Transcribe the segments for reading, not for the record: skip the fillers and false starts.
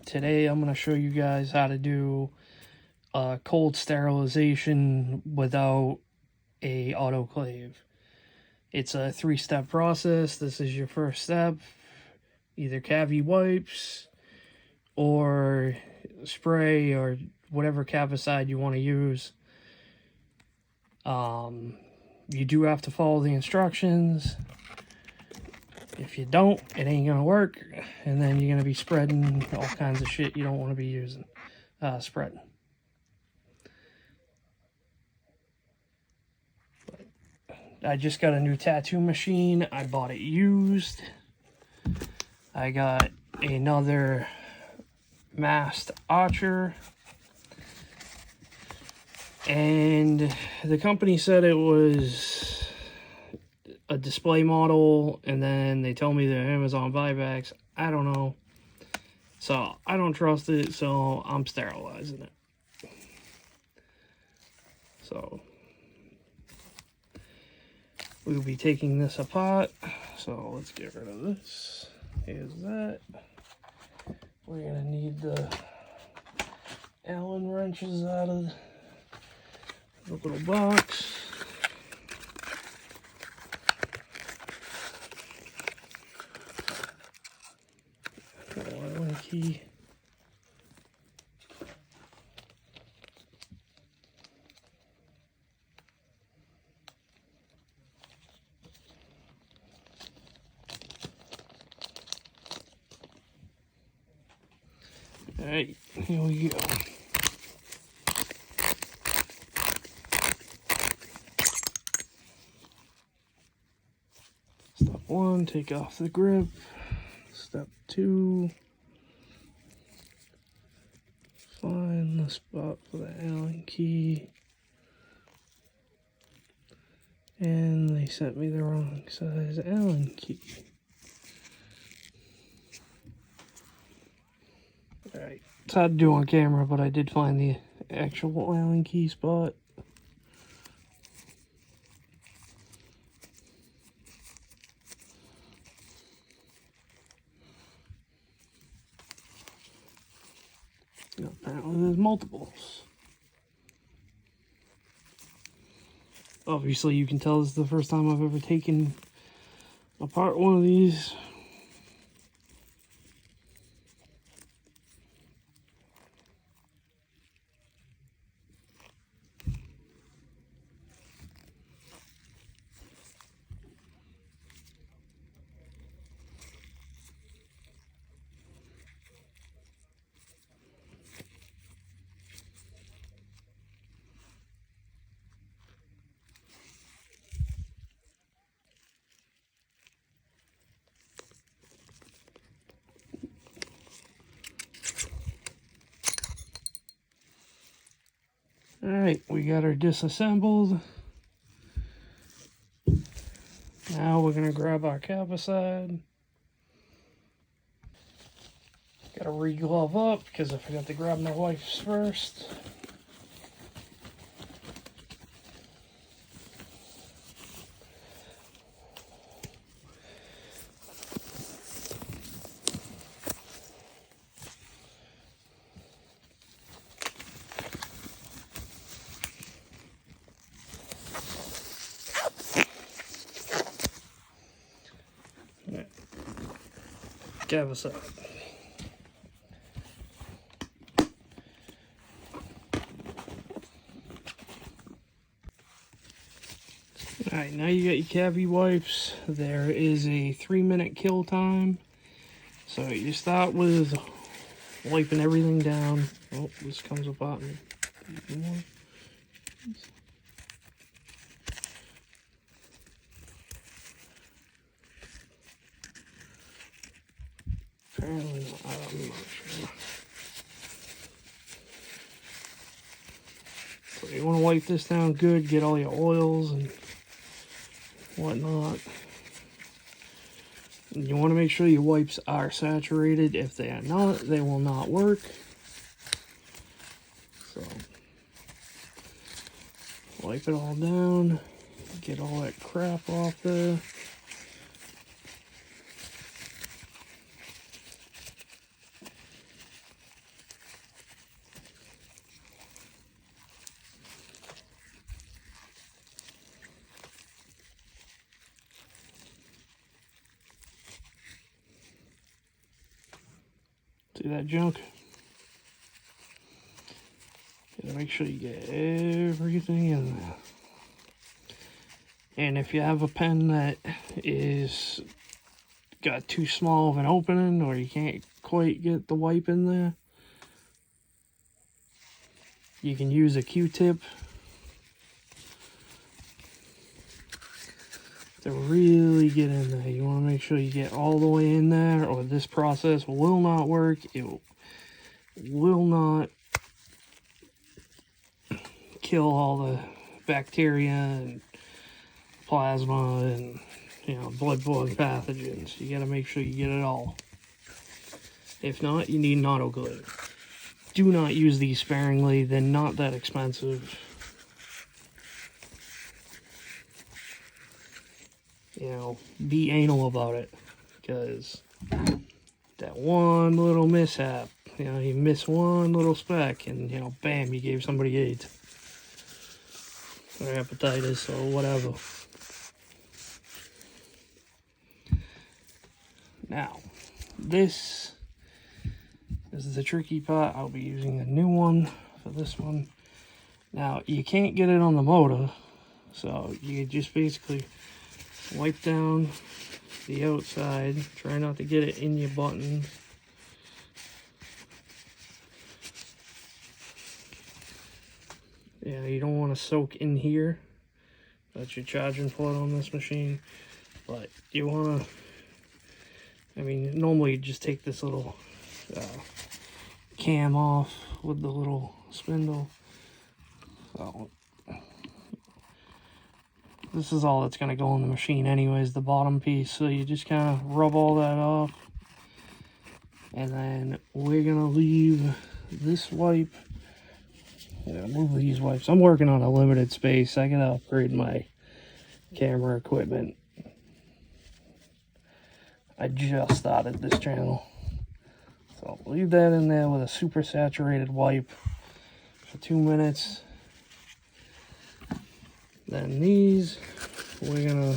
Today I'm going to show you guys how to do cold sterilization without a autoclave. It's a 3-step process. This is your first step. Either cavity wipes or spray or whatever cavicide you want to use. You do have to follow the instructions. If you don't, it ain't gonna work, and then you're gonna be spreading all kinds of shit you don't want to be using, spreading. I just got a new tattoo machine. I bought it used. I got another mast archer, and the company said it was a display model, and then they told me they're Amazon buybacks. I don't know. So I don't trust it, so I'm sterilizing it. So we'll be taking this apart. So let's get rid of this. Here's that. We're gonna need the Allen wrenches out of the little box. Allen key. Alright, here we go. Step 1, take off the grip. Step 2, find the spot for the Allen key. And they sent me the wrong size Allen key. Alright, it's hard to do on camera, but I did find the actual Allen key spot. Apparently there's multiples. Obviously you can tell this is the first time I've ever taken apart one of these. Alright, we got her disassembled. Now we're going to grab our cavicide. Gotta re-glove up because I forgot to grab my wife's first. Cavicide. Alright, now you got your cavity wipes. There is a 3-minute kill time. So you start with wiping everything down. Oh, this comes apart in more. Apparently, I'm not sure. So you want to wipe this down good, get all your oils and whatnot. And you want to make sure your wipes are saturated. If they are not, they will not work. So, wipe it all down, get all that crap off there. See that junk? Gotta make sure you get everything in there. And if you have a pen that is got too small of an opening, or you can't quite get the wipe in there, you can use a Q-tip to really get in there. You want to make sure you get all the way in there, or this process will not work. It will not kill all the bacteria and plasma and, you know, bloodborne pathogens. You got to make sure you get it all. If not, you need an autoclave. Do not use these sparingly. They're not that expensive. You know, be anal about it, because that one little mishap, you know, you miss one little speck and, you know, bam, you gave somebody AIDS or hepatitis or whatever. Now, this is the tricky part. I'll be using a new one for this one. Now, you can't get it on the motor, so you just basically wipe down the outside. Try not to get it in your buttons. Yeah, you don't want to soak in here. That's your charging port on this machine. But you want to, I mean, normally you just take this little cam off with the little spindle. So this is all that's going to go in the machine anyways, the bottom piece. So you just kind of rub all that off. And then we're going to leave this wipe. Yeah, move these wipes. I'm working on a limited space. I got to upgrade my camera equipment. I just started this channel. So leave that in there with a super saturated wipe for 2 minutes. Then these, we're gonna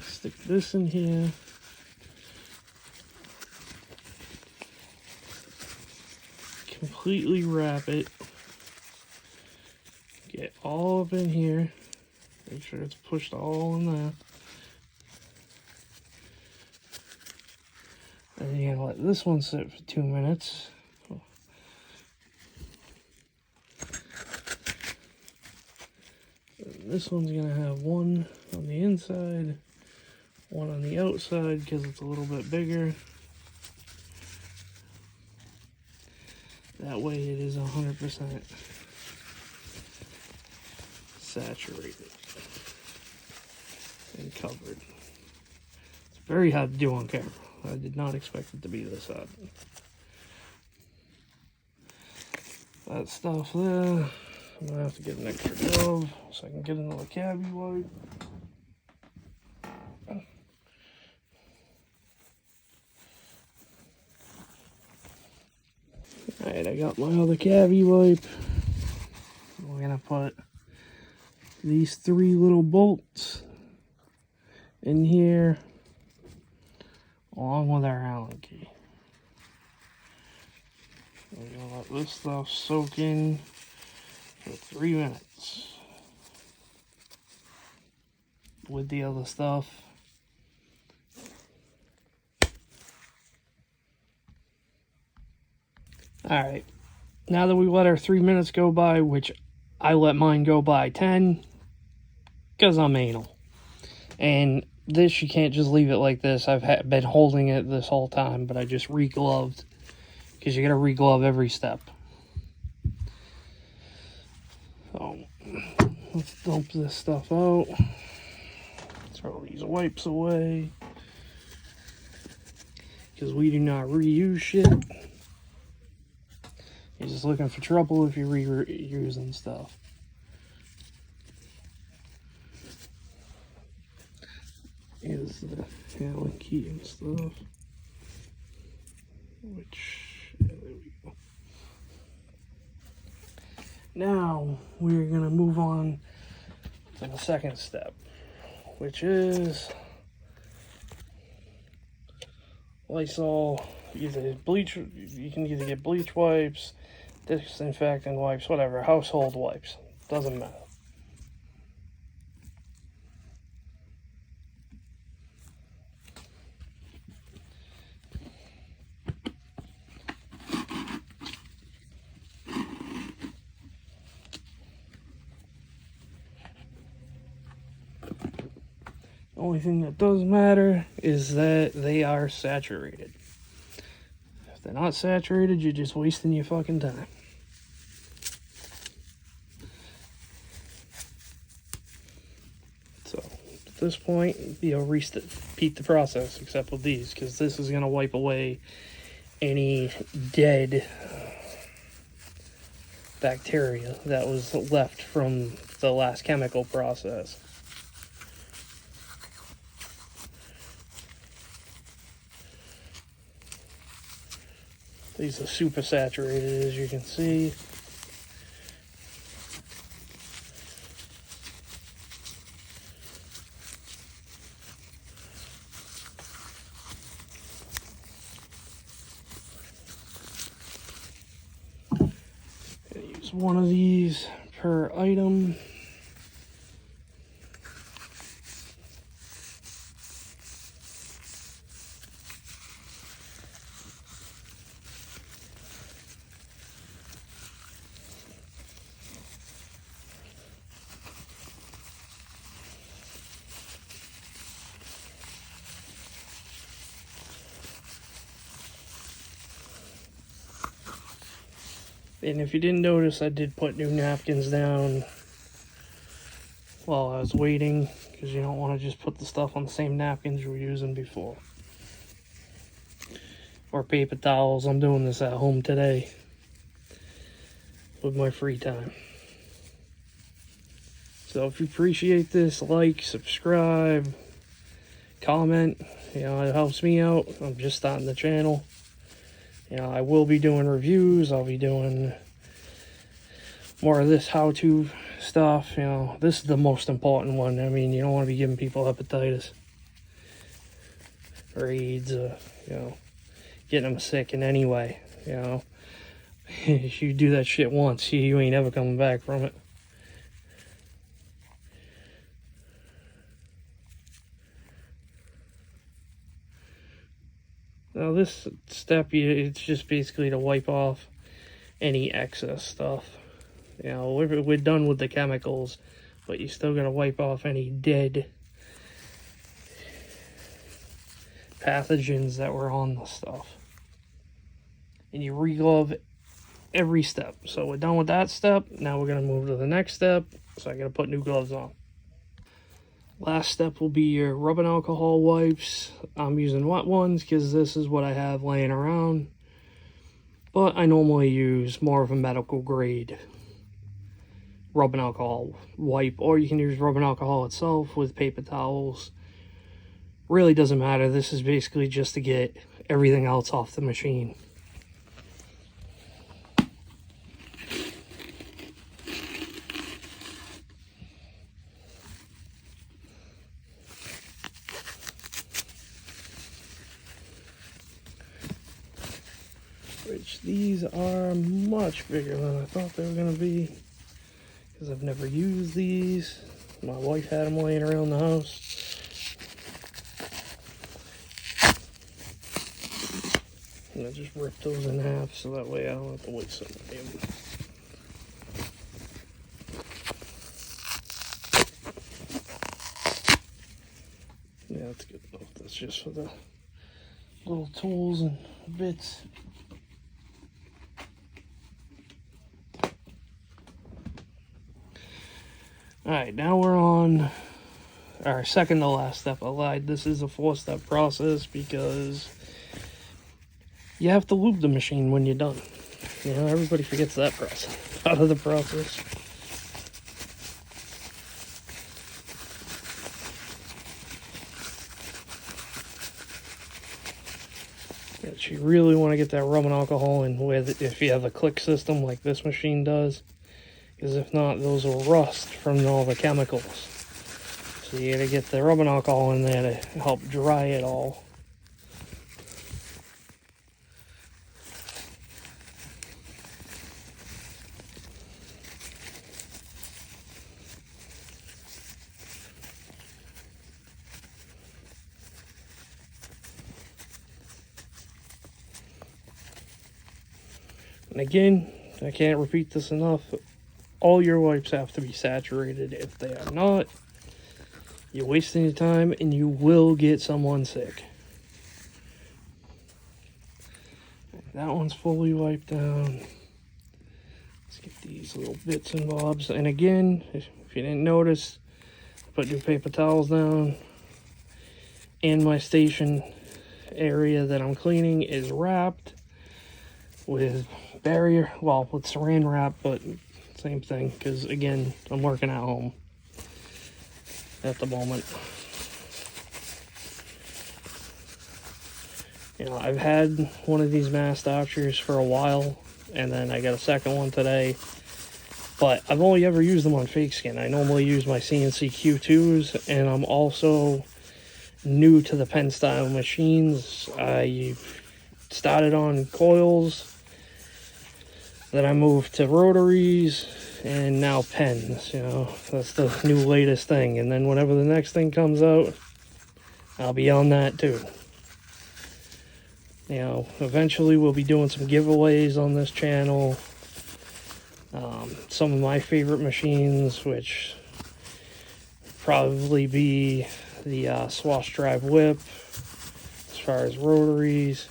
stick this in here. Completely wrap it. Get all up in here. Make sure it's pushed all in there. And you're gonna let this one sit for 2 minutes. And this one's gonna have one on the inside, one on the outside because it's a little bit bigger. That way it is 100% saturated and covered. It's very hard to do on camera. I did not expect it to be this hot. That stuff there, I'm gonna have to get an extra glove so I can get another cabbie wipe. Alright, I got my other cabbie wipe. We're gonna put these 3 little bolts in here along with our Allen key. We're gonna let this stuff soak in for 3 minutes with the other stuff. Alright, now that we let our 3 minutes go by, which I let mine go by 10, because I'm anal. And this, you can't just leave it like this. I've been holding it this whole time, but I just re-gloved, because you gotta re-glove every step. So, let's dump this stuff out. Throw these wipes away, because we do not reuse shit. You're just looking for trouble if you're reusing stuff. Is the Allen key and stuff. Which, yeah, there we go. Now we're gonna move on to the second step. which is Lysol. Either bleach, you can either get bleach wipes, disinfectant wipes, whatever, household wipes, doesn't matter. The only thing that does matter is that they are saturated. If they're not saturated, you're just wasting your fucking time. So, at this point, you'll repeat the process, except with these, because this is going to wipe away any dead bacteria that was left from the last chemical process. These are super saturated, as you can see. Use one of these per item. And if you didn't notice, I did put new napkins down while I was waiting, because you don't want to just put the stuff on the same napkins you were using before. Or paper towels. I'm doing this at home today with my free time. So if you appreciate this, like, subscribe, comment. You know, it helps me out. I'm just starting the channel. You know, I will be doing reviews. I'll be doing more of this how-to stuff. You know, this is the most important one. I mean, you don't want to be giving people hepatitis or AIDS, you know, getting them sick in any way. You know, if you do that shit once, you ain't ever coming back from it. Now this step, it's just basically to wipe off any excess stuff. You know, we're done with the chemicals, but you still gotta wipe off any dead pathogens that were on the stuff. And you re-glove every step. So we're done with that step. Now we're gonna move to the next step. So I gotta put new gloves on. Last step will be your rubbing alcohol wipes. I'm using wet ones because this is what I have laying around. But I normally use more of a medical grade rubbing alcohol wipe, or you can use rubbing alcohol itself with paper towels. Really doesn't matter. This is basically just to get everything else off the machine. Which these are much bigger than I thought they were going to be, because I've never used these. My wife had them laying around the house. And I just ripped those in half so that way I don't have to waste so many of them. Yeah, that's good enough. That's just for the little tools and bits. Alright, now we're on our second to last step. I lied. This is a 4-step process because you have to lube the machine when you're done. You know, everybody forgets that process out of the process. But you really want to get that rubbing alcohol in with if you have a click system like this machine does. Because if not, those will rust from all the chemicals. So you gotta get the rubbing alcohol in there to help dry it all. And again, I can't repeat this enough, all your wipes have to be saturated. If they are not, you're wasting your time and you will get someone sick. That one's fully wiped down. Let's get these little bits and bobs. And again, if you didn't notice, put new paper towels down. And my station area that I'm cleaning is wrapped with barrier, well, with saran wrap, but same thing, because again, I'm working at home at the moment. You know, I've had one of these mass doctors for a while, and then I got a second one today, but I've only ever used them on fake skin. I normally use my CNC Q2s, and I'm also new to the pen style machines. I started on coils, then I moved to rotaries, and now pens. You know, that's the new latest thing. And then whenever the next thing comes out, I'll be on that too. You know, eventually we'll be doing some giveaways on this channel. Some of my favorite machines, which probably be the swash drive whip. As far as rotaries,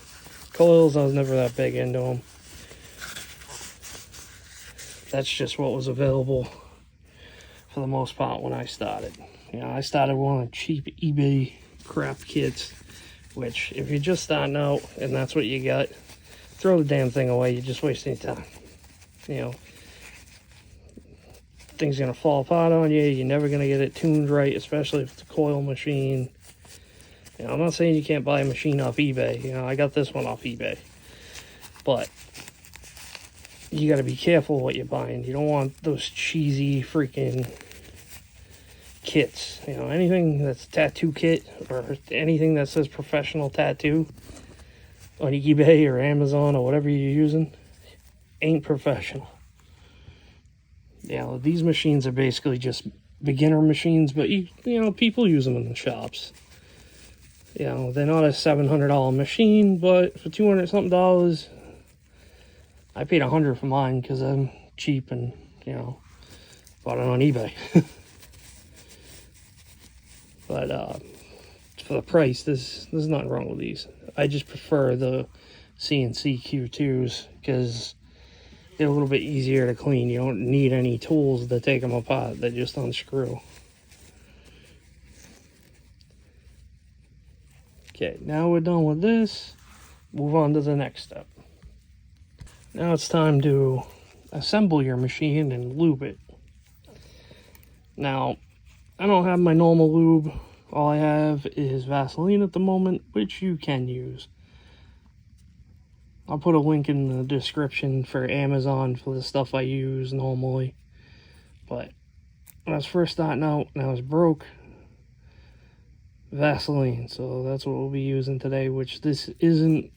coils, I was never that big into them. That's just what was available for the most part when I started. You know, I started one of cheap eBay crap kits, which if you're just starting out and that's what you got, throw the damn thing away. You're just wasting time. You know, thing's gonna fall apart on you. You're never gonna get it tuned right, especially if it's a coil machine. You know, I'm not saying you can't buy a machine off eBay. You know, I got this one off eBay, but you got to be careful what you're buying. You don't want those cheesy freaking kits. You know, anything that's a tattoo kit or anything that says professional tattoo on eBay or Amazon or whatever you're using ain't professional. You know, these machines are basically just beginner machines, but you know, people use them in the shops. You know, they're not a $700 machine, but for $200 something, I paid $100 for mine because I'm cheap and, you know, bought it on eBay. But for the price, there's nothing wrong with these. I just prefer the CNC Q2s because they're a little bit easier to clean. You don't need any tools to take them apart. They just unscrew. Okay, now we're done with this. Move on to the next step. Now it's time to assemble your machine and lube it. Now, I don't have my normal lube. All I have is Vaseline at the moment, which you can use. I'll put a link in the description for Amazon for the stuff I use normally. But when I was first starting out and I was broke, Vaseline. So that's what we'll be using today, which this isn't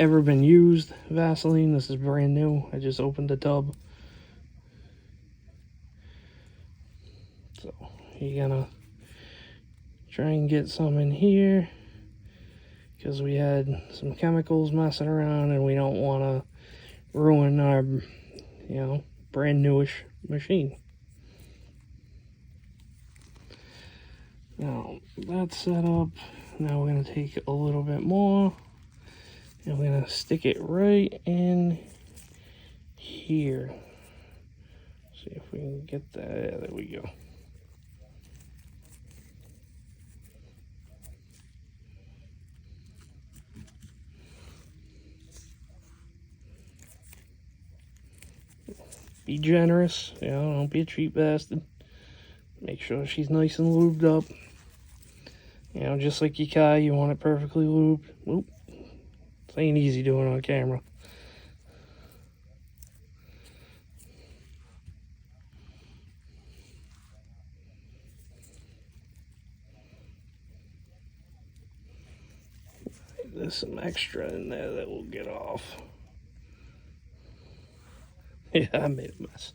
ever been used Vaseline. This is brand new. I just opened the tub. So you're gonna try and get some in here because we had some chemicals messing around and we don't want to ruin our, you know, brand newish machine. Now that's set up. Now we're gonna take a little bit more. And we're going to stick it right in here. See if we can get that. Yeah, there we go. Be generous. You know, don't be a cheap bastard. Make sure she's nice and lubed up. You know, just like your car, you want it perfectly lubed. Oop. It ain't easy doing on camera. there's some extra in there that will get off. Yeah, I made a mess.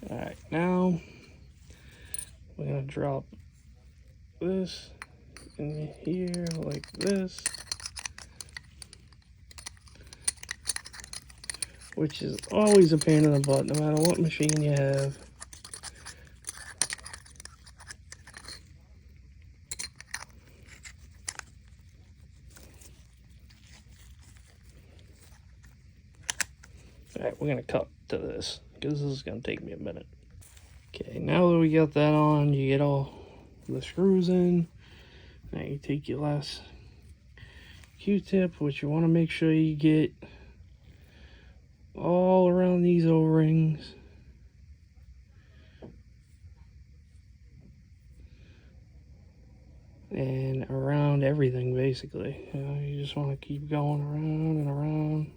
Alright, now we're going to drop this in here like this, which is always a pain in the butt no matter what machine you have. Alright, we're going to cut to this because this is going to take me a minute. Okay, now that we got that on, you get all the screws in. Now you take your last Q-tip, which you want to make sure you get all around these O-rings. And around everything, basically. You just want to keep going around and around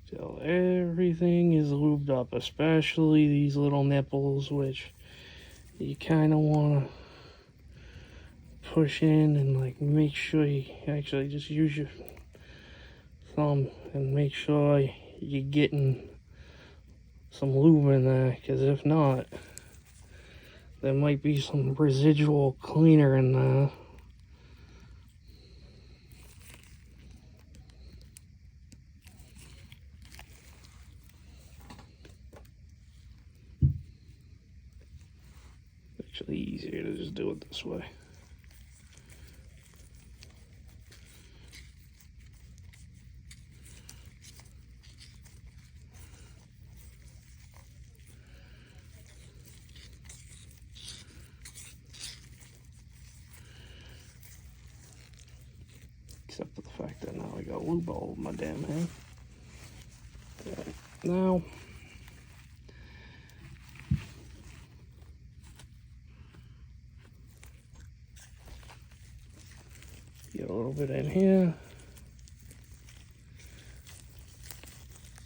till everything is lubed up, especially these little nipples, which you kind of want to push in and like make sure you actually just use your thumb and make sure you're getting some lube in there, because if not, there might be some residual cleaner in there. It's actually easier to just do it this way. Except for the fact that now I got lube all over my damn hand. Right, now get a little bit in here,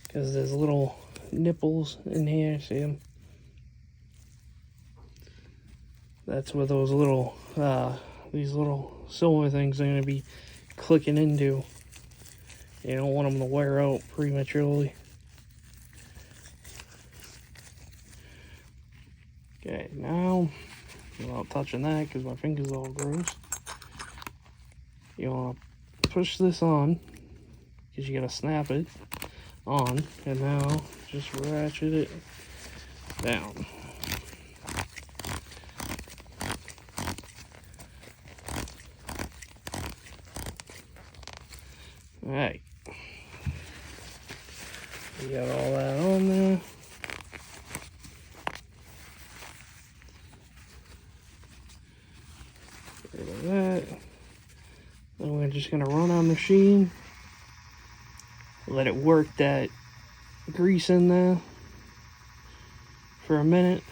because there's little nipples in here, see them? That's where those little these little silver things are going to be clicking into. You don't want them to wear out prematurely. Okay, now, without touching that because my finger's all gross, you want to push this on, because you got to snap it on, and now just ratchet it down. Alright, we got all that on there. Get rid of that. Then we're just going to run our machine, let it work that grease in there for a minute.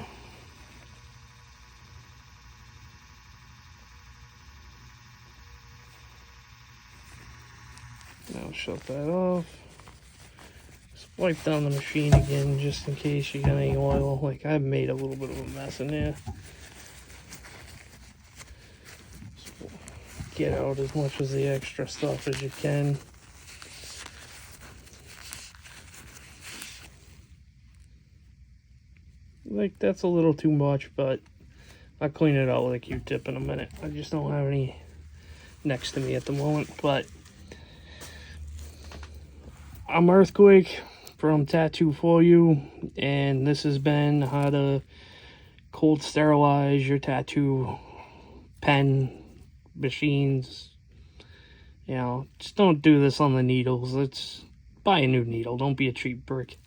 Now shut that off. Just wipe down the machine again just in case you got any oil. Like, I made a little bit of a mess in there. Just get out as much of the extra stuff as you can. Like, that's a little too much, but I'll clean it out with a Q-tip in a minute. I just don't have any next to me at the moment, but I'm Earthquake from Tattoo For You, and this has been how to cold sterilize your tattoo pen machines. You know, just don't do this on the needles. Let's buy a new needle. Don't be a cheap brick.